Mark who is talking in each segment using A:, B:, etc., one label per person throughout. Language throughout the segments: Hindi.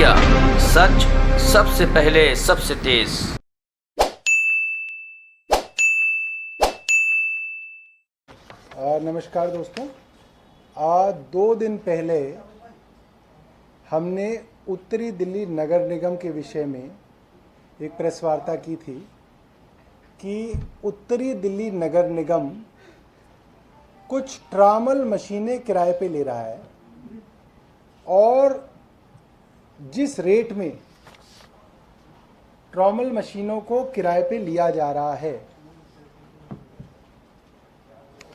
A: इंडिया, सच सबसे पहले सबसे तेज।
B: नमस्कार दोस्तों। आज 2 दिन पहले हमने उत्तरी दिल्ली नगर निगम के विषय में एक प्रेस वार्ता की थी कि उत्तरी दिल्ली नगर निगम कुछ ट्रामल मशीनें किराए पे ले रहा है और जिस रेट में ट्रामल मशीनों को किराए पे लिया जा रहा है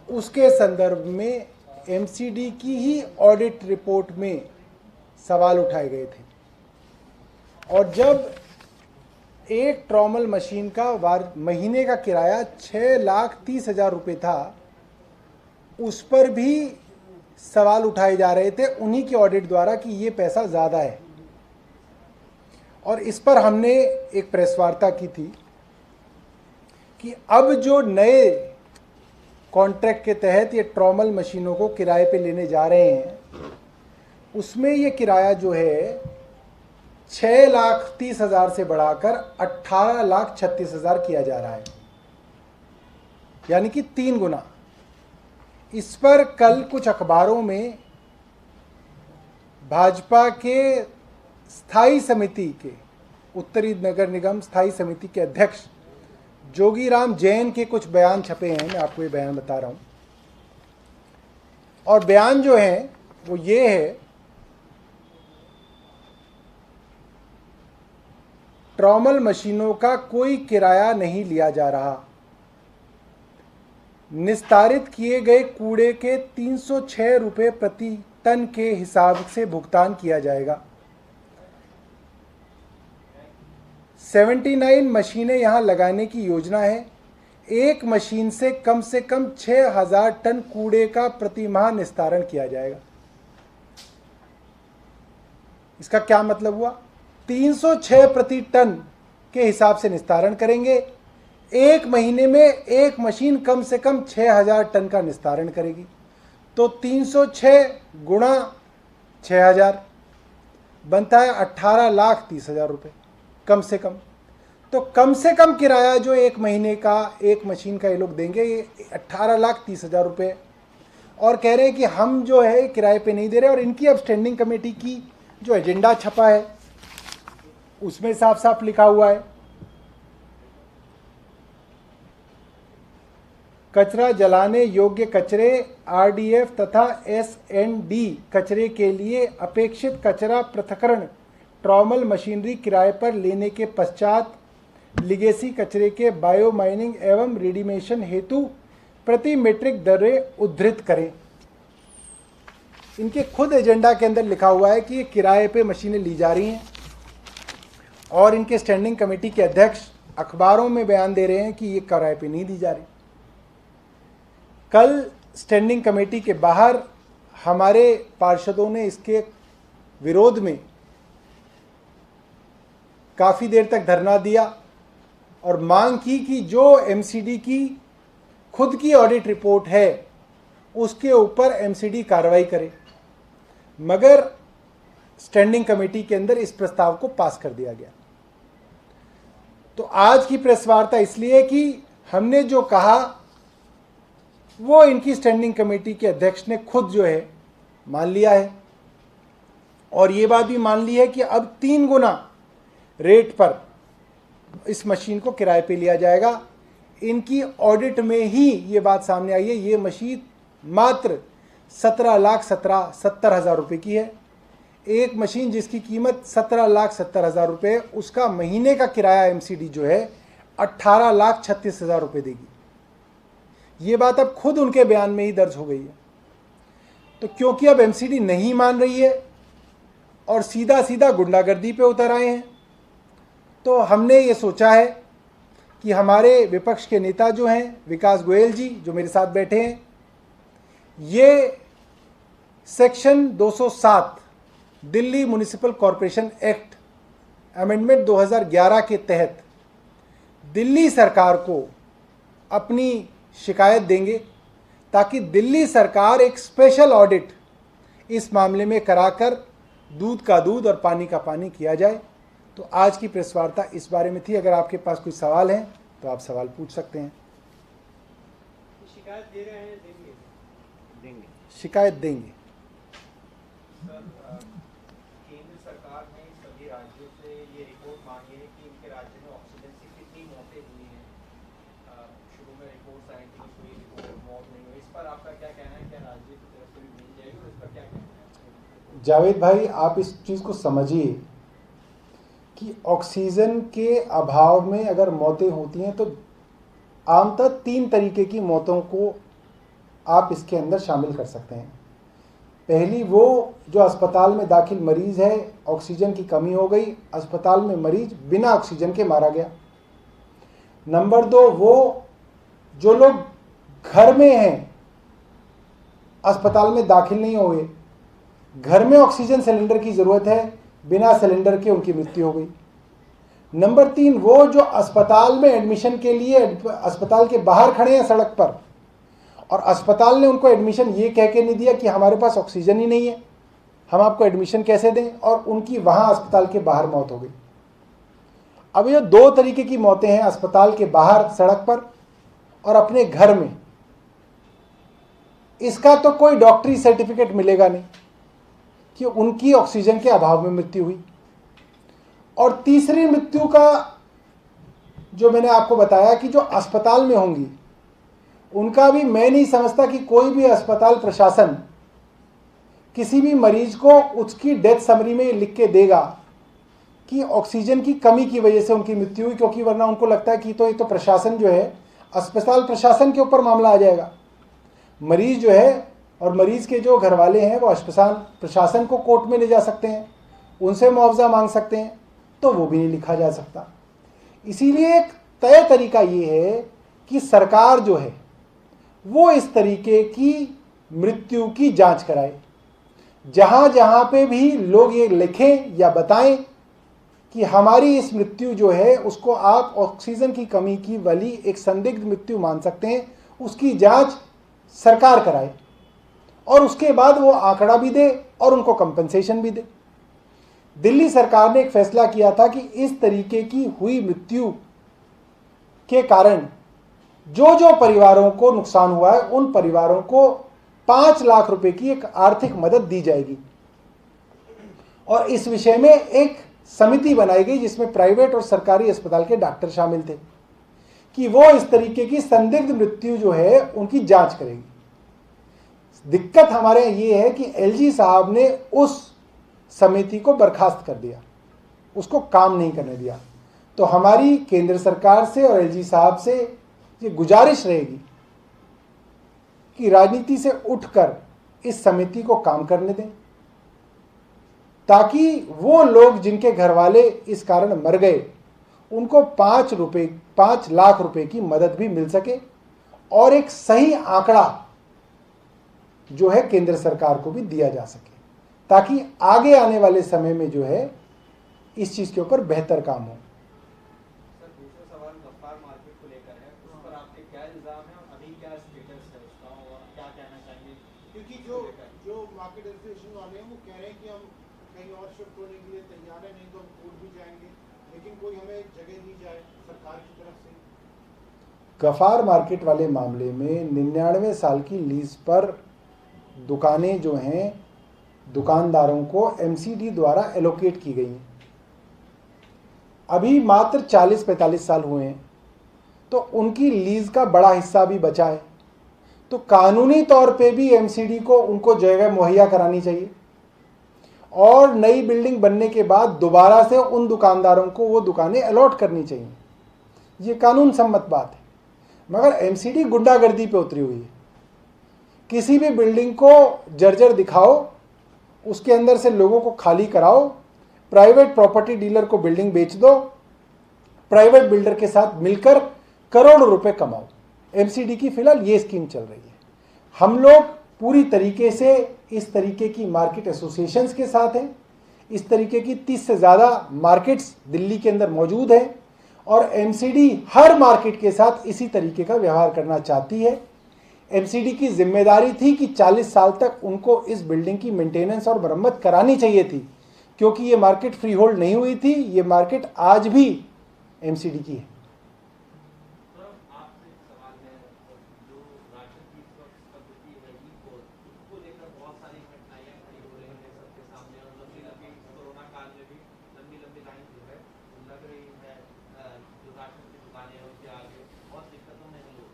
B: उसके संदर्भ में एमसीडी की ही ऑडिट रिपोर्ट में सवाल उठाए गए थे। और जब एक ट्रामल मशीन का महीने का किराया 6,30,000 रुपये था, उस पर भी सवाल उठाए जा रहे थे उन्हीं की ऑडिट द्वारा कि ये पैसा ज़्यादा है। और इस पर हमने एक प्रेस वार्ता की थी कि अब जो नए कॉन्ट्रैक्ट के तहत ये ट्रामल मशीनों को किराए पे लेने जा रहे हैं, उसमें ये किराया जो है 6,30,000 से बढ़ाकर 18,36,000 किया जा रहा है, यानी कि 3 गुना। इस पर कल कुछ अखबारों में भाजपा के स्थायी समिति के उत्तरी नगर निगम स्थायी समिति के अध्यक्ष जोगीराम जैन के कुछ बयान छपे हैं। मैं आपको ये बयान बता रहा हूँ। और बयान जो है वो ये है, ट्रामल मशीनों का कोई किराया नहीं लिया जा रहा। निस्तारित किए गए कूड़े के 306 रुपये प्रति टन के हिसाब से भुगतान किया जाएगा। 79 मशीनें यहां लगाने की योजना है। एक मशीन से कम 6,000 टन कूड़े का प्रतिमाह निस्तारण किया जाएगा। इसका क्या मतलब हुआ? 306 प्रति टन के हिसाब से निस्तारण करेंगे। एक महीने में एक मशीन कम से कम 6,000 टन का निस्तारण करेगी, तो 306 गुणा 6,000 बनता है 18,30,000 रुपये कम से कम। तो कम से कम किराया जो एक महीने का एक मशीन का ये लोग देंगे, ये 18,30,000 रुपये। और कह रहे हैं कि हम जो है किराए पे नहीं दे रहे। और इनकी अब स्टैंडिंग कमेटी की जो एजेंडा छपा है उसमें साफ साफ लिखा हुआ है, कचरा जलाने योग्य कचरे आरडीएफ तथा एसएनडी कचरे के लिए अपेक्षित कचरा पृथक्करण ट्रामल मशीनरी किराए पर लेने के पश्चात लिगेसी कचरे के बायो माइनिंग एवं रिडीमेशन हेतु प्रति मीट्रिक दरें उद्धृत करें। इनके खुद एजेंडा के अंदर लिखा हुआ है कि ये किराए पे मशीनें ली जा रही हैं और इनके स्टैंडिंग कमेटी के अध्यक्ष अखबारों में बयान दे रहे हैं कि ये किराए पे नहीं दी जा रही। कल स्टैंडिंग कमेटी के बाहर हमारे पार्षदों ने इसके विरोध में काफ़ी देर तक धरना दिया और मांग की कि जो एमसीडी की खुद की ऑडिट रिपोर्ट है उसके ऊपर एमसीडी कार्रवाई करे। मगर स्टैंडिंग कमेटी के अंदर इस प्रस्ताव को पास कर दिया गया। तो आज की प्रेस वार्ता इसलिए कि हमने जो कहा वो इनकी स्टैंडिंग कमेटी के अध्यक्ष ने खुद जो है मान लिया है। और ये बात भी मान ली है कि अब 3 गुना रेट पर इस मशीन को किराए पे लिया जाएगा। इनकी ऑडिट में ही ये बात सामने आई है। ये मशीन मात्र 17,70,000 रुपये की है। एक मशीन जिसकी कीमत 17,70,000 रुपये, उसका महीने का किराया एमसीडी जो है 18,36,000 रुपये देगी। ये बात अब खुद उनके बयान में ही दर्ज हो गई है। तो क्योंकि अब एमसीडी नहीं मान रही है और सीधा सीधा गुंडागर्दी पे उतर आए हैं, तो हमने ये सोचा है कि हमारे विपक्ष के नेता जो हैं विकास गोयल जी, जो मेरे साथ बैठे हैं, ये section 207 Delhi municipal corporation act amendment 2011 के तहत दिल्ली सरकार को अपनी शिकायत देंगे ताकि दिल्ली सरकार एक स्पेशल ऑडिट इस मामले में कराकर दूध का दूध और पानी का पानी किया जाए। तो आज की प्रेस वार्ता इस बारे में थी। अगर आपके पास कोई सवाल हैं तो आप सवाल पूछ सकते हैं।
C: शिकायत दे रहे हैं, देंगे
B: शिकायत देंगे।
C: सर, केंद्र सरकार ने सभी राज्यों से ये रिपोर्ट मांगी है कि उनके राज्य में ऑक्सीजन से कितनी मौतें हुई हैं। शुरू में रिपोर्ट्स आई थी, कोई रिपोर्ट मौत नहीं हुई। इस पर आपका क्या कहना है? क्या राज्य की तरफ से भी मिल जाएगी और इस पर क्या कहना है?
B: जावेद भाई, आप इस चीज़ को समझिए कि ऑक्सीजन के अभाव में अगर मौतें होती हैं तो आमतौर 3 तरीके की मौतों को आप इसके अंदर शामिल कर सकते हैं। पहली, वो जो अस्पताल में दाखिल मरीज़ है, ऑक्सीजन की कमी हो गई, अस्पताल में मरीज बिना ऑक्सीजन के मारा गया। नंबर 2, वो जो लोग घर में हैं, अस्पताल में दाखिल नहीं हुए, घर में ऑक्सीजन सिलेंडर की ज़रूरत है, बिना सिलेंडर के उनकी मृत्यु हो गई। नंबर 3, वो जो अस्पताल में एडमिशन के लिए अस्पताल के बाहर खड़े हैं सड़क पर, और अस्पताल ने उनको एडमिशन ये कह के नहीं दिया कि हमारे पास ऑक्सीजन ही नहीं है, हम आपको एडमिशन कैसे दें, और उनकी वहाँ अस्पताल के बाहर मौत हो गई। अब ये 2 तरीके की मौतें हैं, अस्पताल के बाहर सड़क पर और अपने घर में। इसका तो कोई डॉक्टरी सर्टिफिकेट मिलेगा नहीं कि उनकी ऑक्सीजन के अभाव में मृत्यु हुई। और तीसरी मृत्यु का जो मैंने आपको बताया कि जो अस्पताल में होंगी, उनका भी मैं नहीं समझता कि कोई भी अस्पताल प्रशासन किसी भी मरीज को उसकी डेथ समरी में लिख के देगा कि ऑक्सीजन की कमी की वजह से उनकी मृत्यु हुई, क्योंकि वरना उनको लगता है कि ये तो प्रशासन जो है, अस्पताल प्रशासन के ऊपर मामला आ जाएगा। मरीज जो है और मरीज के जो घर वाले हैं वो अस्पताल प्रशासन को कोर्ट में ले जा सकते हैं, उनसे मुआवजा मांग सकते हैं, तो वो भी नहीं लिखा जा सकता। इसीलिए एक तय तरीका ये है कि सरकार जो है वो इस तरीके की मृत्यु की जांच कराए। जहां जहां पे भी लोग ये लिखें या बताएं कि हमारी इस मृत्यु जो है उसको आप ऑक्सीजन की कमी की वाली एक संदिग्ध मृत्यु मान सकते हैं, उसकी जांच सरकार कराए और उसके बाद वो आंकड़ा भी दे और उनको कंपनसेशन भी दे। दिल्ली सरकार ने एक फैसला किया था कि इस तरीके की हुई मृत्यु के कारण जो जो परिवारों को नुकसान हुआ है उन परिवारों को 5 लाख रुपए की एक आर्थिक मदद दी जाएगी। और इस विषय में एक समिति बनाई गई जिसमें प्राइवेट और सरकारी अस्पताल के डॉक्टर शामिल थे कि वो इस तरीके की संदिग्ध मृत्यु जो है उनकी जांच करेगी। दिक्कत हमारे ये है कि एलजी साहब ने उस समिति को बर्खास्त कर दिया, उसको काम नहीं करने दिया। तो हमारी केंद्र सरकार से और एलजी साहब से ये गुजारिश रहेगी कि राजनीति से उठकर इस समिति को काम करने दें, ताकि वो लोग जिनके घर वाले इस कारण मर गए उनको 5 लाख रुपए की मदद भी मिल सके और एक सही आंकड़ा जो है केंद्र सरकार को भी दिया जा सके, ताकि आगे आने वाले समय में जो है इस चीज के ऊपर बेहतर काम हो।
C: सर, दूसरा सवाल गफ्फार मार्केट को लेकर है। उस पर आपके क्या इल्जाम है और अभी क्या स्टेटस है उसका और क्या कहना चाहेंगे?
D: क्योंकि जो मार्केट एसोसिएशन वाले हैं वो कह रहे हैं कि हम कहीं और शिफ्ट होने के लिए तैयार है, नहीं तो हम कोर्ट भी जाएंगे, लेकिन कोई हमें जगह दी जाए सरकार की तरफ से।
B: गफ्फार मार्केट वाले मामले में 99 साल की लीज पर दुकानें जो हैं दुकानदारों को एमसीडी द्वारा एलोकेट की गई हैं। अभी मात्र 40-45 साल हुए हैं, तो उनकी लीज का बड़ा हिस्सा भी बचा है। तो कानूनी तौर पे भी एमसीडी को उनको जगह मुहैया करानी चाहिए और नई बिल्डिंग बनने के बाद दोबारा से उन दुकानदारों को वो दुकानें अलॉट करनी चाहिए। ये कानून सम्मत बात है, मगर एमसीडी गुंडागर्दी पे उतरी हुई है। किसी भी बिल्डिंग को जर्जर दिखाओ, उसके अंदर से लोगों को खाली कराओ, प्राइवेट प्रॉपर्टी डीलर को बिल्डिंग बेच दो, प्राइवेट बिल्डर के साथ मिलकर करोड़ों रुपए कमाओ। एमसीडी की फिलहाल ये स्कीम चल रही है। हम लोग पूरी तरीके से इस तरीके की मार्केट एसोसिएशंस के साथ हैं। इस तरीके की 30 से ज़्यादा मार्केट्स दिल्ली के अंदर मौजूद है और एमसीडी हर मार्केट के साथ इसी तरीके का व्यवहार करना चाहती है। एमसीडी की जिम्मेदारी थी कि 40 साल तक उनको इस बिल्डिंग की मेंटेनेंस और मरम्मत करानी चाहिए थी, क्योंकि ये मार्केट फ्री होल्ड नहीं हुई थी, ये मार्केट आज भी एमसीडी की है।
C: आपसे एक सवाल है, जो राशन की इस वक्त पद्धति है उसको लेकर बहुत सारी कठिनाइयां खड़ी हो रही हैं सबके सामने, और लंबी लंबी कोरोना काल में भी लंबी लंबी लाइन जो है लग रही है, जो राशन की दुकानें हैं उनके आगे बहुत दिक्कतों में लोग।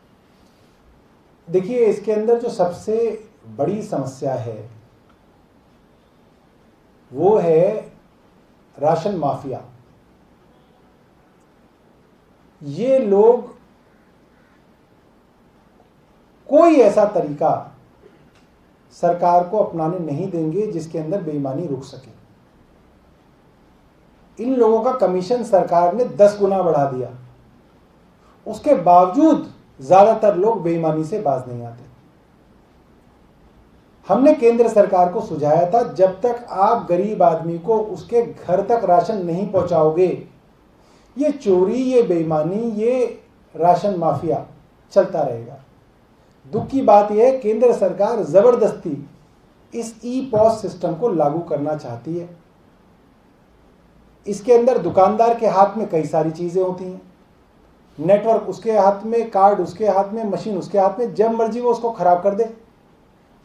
B: देखिए, इसके अंदर जो सबसे बड़ी समस्या है वो है राशन माफिया। ये लोग कोई ऐसा तरीका सरकार को अपनाने नहीं देंगे जिसके अंदर बेईमानी रुक सके। इन लोगों का कमीशन सरकार ने 10 गुना बढ़ा दिया, उसके बावजूद ज्यादातर लोग बेईमानी से बाज नहीं आते। हमने केंद्र सरकार को सुझाया था, जब तक आप गरीब आदमी को उसके घर तक राशन नहीं पहुंचाओगे, ये चोरी, ये बेईमानी, ये राशन माफिया चलता रहेगा। दुख की बात यह है, केंद्र सरकार जबरदस्ती इस ई पॉस सिस्टम को लागू करना चाहती है। इसके अंदर दुकानदार के हाथ में कई सारी चीजें होती हैं, नेटवर्क उसके हाथ में, कार्ड उसके हाथ में, मशीन उसके हाथ में, जब मर्जी वो उसको खराब कर दे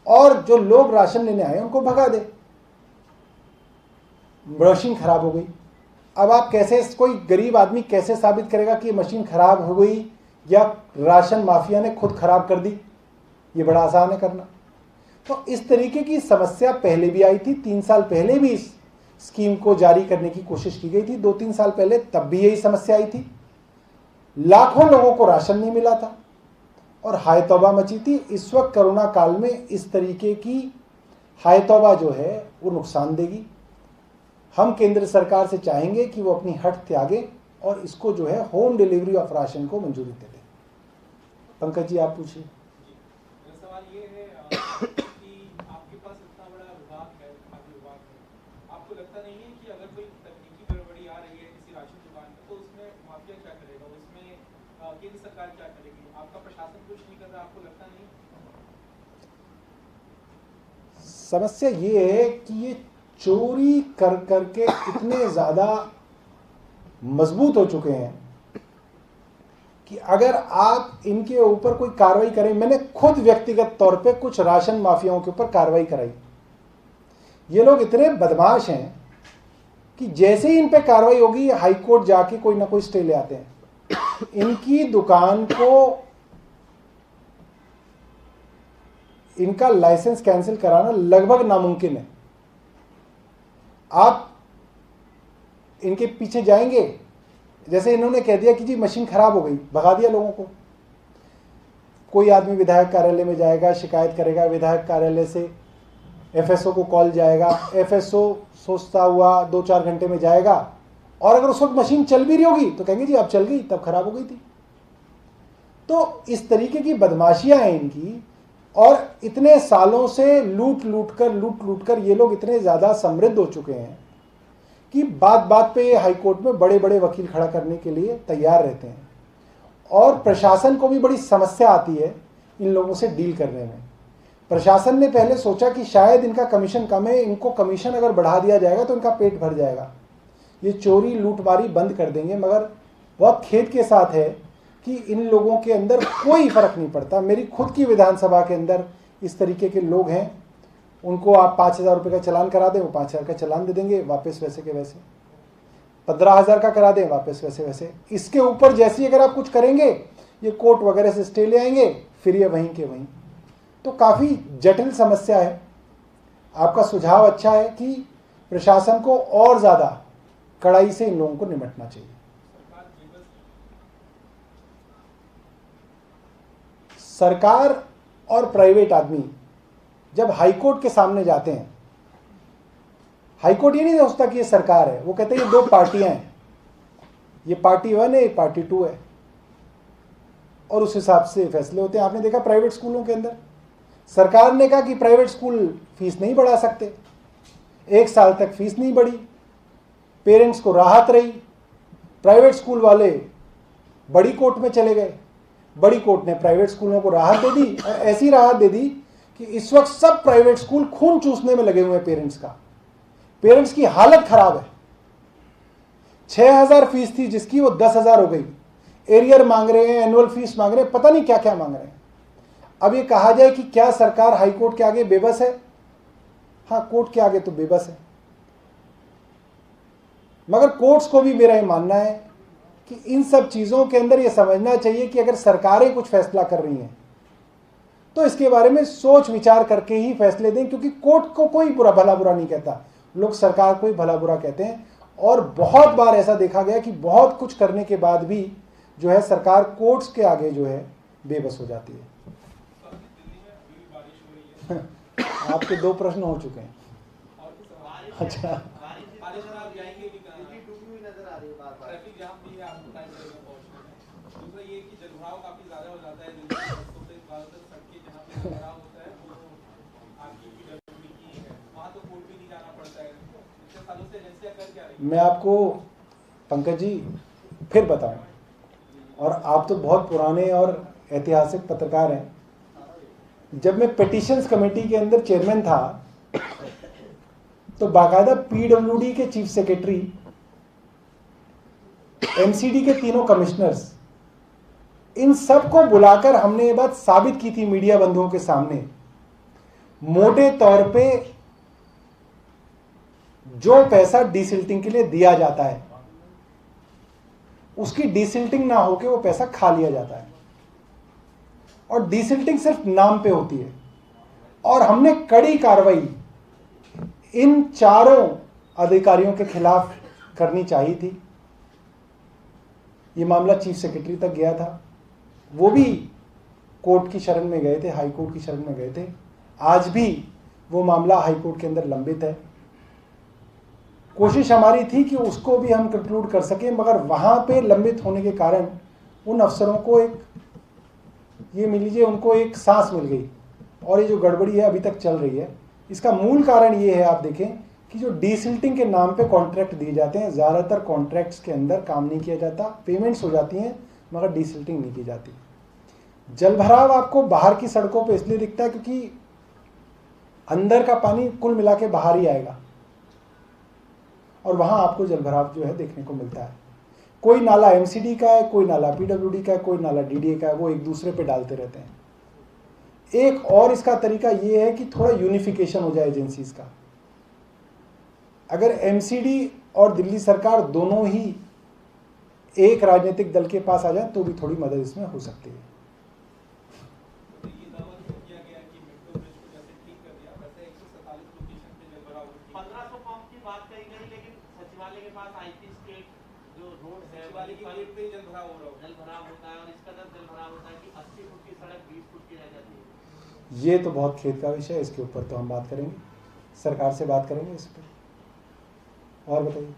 B: और जो लोग राशन लेने आए उनको भगा दे। मशीन खराब हो गई, अब आप कैसे, कोई गरीब आदमी कैसे साबित करेगा कि मशीन खराब हो गई या राशन माफिया ने खुद खराब कर दी? ये बड़ा आसान है करना। तो इस तरीके की समस्या पहले भी आई थी, 3 साल पहले भी इस स्कीम को जारी करने की कोशिश की गई थी, 2-3 साल पहले, तब भी यही समस्या आई थी। लाखों लोगों को राशन नहीं मिला था और हाय तौबा मची थी। इस वक्त कोरोना काल में इस तरीके की हाय तौबा जो है वो नुकसान देगी। हम केंद्र सरकार से चाहेंगे कि वो अपनी हट त्यागे और इसको जो है होम डिलीवरी ऑफ राशन को मंजूरी दे दे। पंकज जी, आप पूछिए।
E: मेरा सवाल ये है कि आपके पास इतना बड़ा विभाग है, खाद्य विभाग है, आपको लगता नहीं है कि अगर कोई तकनीकी गड़बड़ी आ रही है किसी राशन दुकान में, तो उसमें माफिया क्या करेगा, उसमें केंद्र सरकार क्या करेगी? आपका प्रशासन कुछ नहीं कर रहा, आपको लगता नहीं?
B: समस्या ये है कि ये चोरी कर करके इतने ज्यादा मजबूत हो चुके हैं कि अगर आप इनके ऊपर कोई कार्रवाई करें, मैंने खुद व्यक्तिगत तौर पे कुछ राशन माफियाओं के ऊपर कार्रवाई कराई। ये लोग इतने बदमाश हैं कि जैसे ही इन पे कार्रवाई होगी, हाई कोर्ट जाके कोई ना कोई स्टे ले आते हैं। इनकी दुकान को, इनका लाइसेंस कैंसिल कराना लगभग नामुमकिन है। आप इनके पीछे जाएंगे, जैसे इन्होंने कह दिया कि जी मशीन खराब हो गई, भगा दिया लोगों को। कोई आदमी विधायक कार्यालय में जाएगा, शिकायत करेगा, विधायक कार्यालय से एफएसओ को कॉल जाएगा, एफएसओ सोचता हुआ 2-4 घंटे में जाएगा और अगर उस वक्त मशीन चल भी रही होगी तो कहेंगे जी अब चल गई, तब खराब हो गई थी। तो इस तरीके की बदमाशियां हैं इनकी, और इतने सालों से लूट लूट कर ये लोग इतने ज्यादा समृद्ध हो चुके हैं कि बात बात पे हाई कोर्ट में बड़े बड़े वकील खड़ा करने के लिए तैयार रहते हैं। और प्रशासन को भी बड़ी समस्या आती है इन लोगों से डील करने में। प्रशासन ने पहले सोचा कि शायद इनका कमीशन कम है, इनको कमीशन अगर बढ़ा दिया जाएगा तो इनका पेट भर जाएगा, ये चोरी लूटमारी बंद कर देंगे। मगर बहुत खेद के साथ है कि इन लोगों के अंदर कोई फर्क नहीं पड़ता। मेरी खुद की विधानसभा के अंदर इस तरीके के लोग हैं, उनको आप 5,000 रुपये का चालान करा दें, वो 5,000 का चालान दे देंगे वापस वैसे के वैसे। 15,000 का करा दें, वापस वैसे वैसे। इसके ऊपर जैसे ही अगर आप कुछ करेंगे, ये कोर्ट वगैरह से स्टे ले आएंगे, फिर ये वहीं के वहीं। तो काफ़ी जटिल समस्या है। आपका सुझाव अच्छा है कि प्रशासन को और ज़्यादा कड़ाई से इन लोगों को निपटना चाहिए। सरकार और प्राइवेट आदमी जब हाईकोर्ट के सामने जाते हैं, हाईकोर्ट ये नहीं सोचता कि ये सरकार है, वो कहते हैं ये 2 पार्टियां हैं, ये पार्टी 1 है, ये पार्टी 2 है, और उस हिसाब से फैसले होते हैं। आपने देखा प्राइवेट स्कूलों के अंदर सरकार ने कहा कि प्राइवेट स्कूल फीस नहीं बढ़ा सकते, 1 साल तक फीस नहीं बढ़ी, पेरेंट्स को राहत रही। प्राइवेट स्कूल वाले बड़ी कोर्ट में चले गए, बड़ी कोर्ट ने प्राइवेट स्कूलों को राहत दे दी, और ऐसी राहत दे दी कि इस वक्त सब प्राइवेट स्कूल खून चूसने में लगे हुए हैं पेरेंट्स का पेरेंट्स की हालत खराब है। 6,000 फीस थी जिसकी, वो 10,000 हो गई। एरियर मांग रहे हैं, एनुअल फीस मांग रहे हैं, पता नहीं क्या क्या मांग रहे हैं। अब ये कहा जाए कि क्या सरकार हाईकोर्ट के आगे बेबस है? हाँ, कोर्ट के आगे तो बेबस है, मगर कोर्ट्स को भी मेरा ये मानना है कि इन सब चीज़ों के अंदर ये समझना चाहिए कि अगर सरकारें कुछ फैसला कर रही हैं तो इसके बारे में सोच विचार करके ही फैसले दें, क्योंकि कोर्ट को कोई भला बुरा नहीं कहता, लोग सरकार को ही भला बुरा कहते हैं। और बहुत बार ऐसा देखा गया कि बहुत कुछ करने के बाद भी जो है सरकार कोर्ट्स के आगे जो है बेबस हो जाती है। आपके 2 प्रश्न हो चुके हैं। अच्छा,
E: बारिश में आप जाएंगे भी कहाँ?
D: दिल्ली डूबी हुई नजर आ रही है बार-बार।
E: ट्रैफिक जाम भी है, आपको टाइम लगेगा पहुंचने में। दूसरा ये कि जलभराव काफी ज्यादा हो जाता है दिल्ली में, तो ज्यादातर सड़कें जहाँ पे जलभराव होता है वो आपकी पीडब्ल्यूडी की है, वहाँ तो कोर्ट भी नहीं जाना पड़ता है। इतने सालों से एजेंसियाँ कर क्या रही है?
B: मैं आपको पंकज जी फिर बताऊं, और आप तो बहुत पुराने और ऐतिहासिक पत्रकार हैं। जब मैं पिटीशंस कमेटी के अंदर चेयरमैन था तो बाकायदा पीडब्ल्यूडी के चीफ सेक्रेटरी, एमसीडी के तीनों कमिश्नर्स, इन सबको बुलाकर हमने ये बात साबित की थी मीडिया बंधुओं के सामने। मोटे तौर पे जो पैसा डीसिल्टिंग के लिए दिया जाता है उसकी डीसिल्टिंग ना होके वो पैसा खा लिया जाता है, और डीसिल्टिंग सिर्फ नाम पे होती है। और हमने कड़ी कार्रवाई इन चारों अधिकारियों के खिलाफ करनी चाहिए थी। ये मामला चीफ सेक्रेटरी तक गया था, वो भी कोर्ट की शरण में गए थे, हाई कोर्ट की शरण में गए थे। आज भी वो मामला हाई कोर्ट के अंदर लंबित है। कोशिश हमारी थी कि उसको भी हम कंक्लूड कर सकें, मगर वहां पे लंबित होने के कारण उन अफसरों को एक, ये मिल लीजिए, उनको एक सांस मिल गई, और ये जो गड़बड़ी है अभी तक चल रही है। इसका मूल कारण ये है, आप देखें कि जो डीसिल्टिंग के नाम पे कॉन्ट्रैक्ट दिए जाते हैं, ज़्यादातर कॉन्ट्रैक्ट्स के अंदर काम नहीं किया जाता, पेमेंट्स हो जाती हैं मगर डीसिल्टिंग नहीं की जाती। जलभराव आपको बाहर की सड़कों पे इसलिए दिखता है क्योंकि अंदर का पानी कुल मिला के बाहर ही आएगा, और वहाँ आपको जलभराव जो है देखने को मिलता है। कोई नाला एमसीडी का है, कोई नाला पीडब्ल्यूडी का है, कोई नाला डीडीए का है, वो एक दूसरे पे डालते रहते हैं। एक और इसका तरीका ये है कि थोड़ा यूनिफिकेशन हो जाए एजेंसीज का। अगर एमसीडी और दिल्ली सरकार दोनों ही एक राजनीतिक दल के पास आ जाए तो भी थोड़ी मदद इसमें हो सकती है।
E: ये दावा किया गया कि मेट्रो ब्रिज को जैसे ठीक कर दिया वैसे 147 लोकेशन पे जलभराव हो गया।
F: 1500 पंप की बात कही गई, लेकिन सचिवालय के पास आईपी स्टेट जो रोड है
E: सचिवालय की गेट पे ही जलभराव हो रहा होगा।
F: जलभराव होता है, और इस कदर जलभराव होता है कि 80 फुट की सड़क 20 फुट की रह जाती है।
B: ये तो बहुत खेद का विषय है, इसके ऊपर तो हम बात करेंगे, सरकार से बात करेंगे इस पर। और बताइए।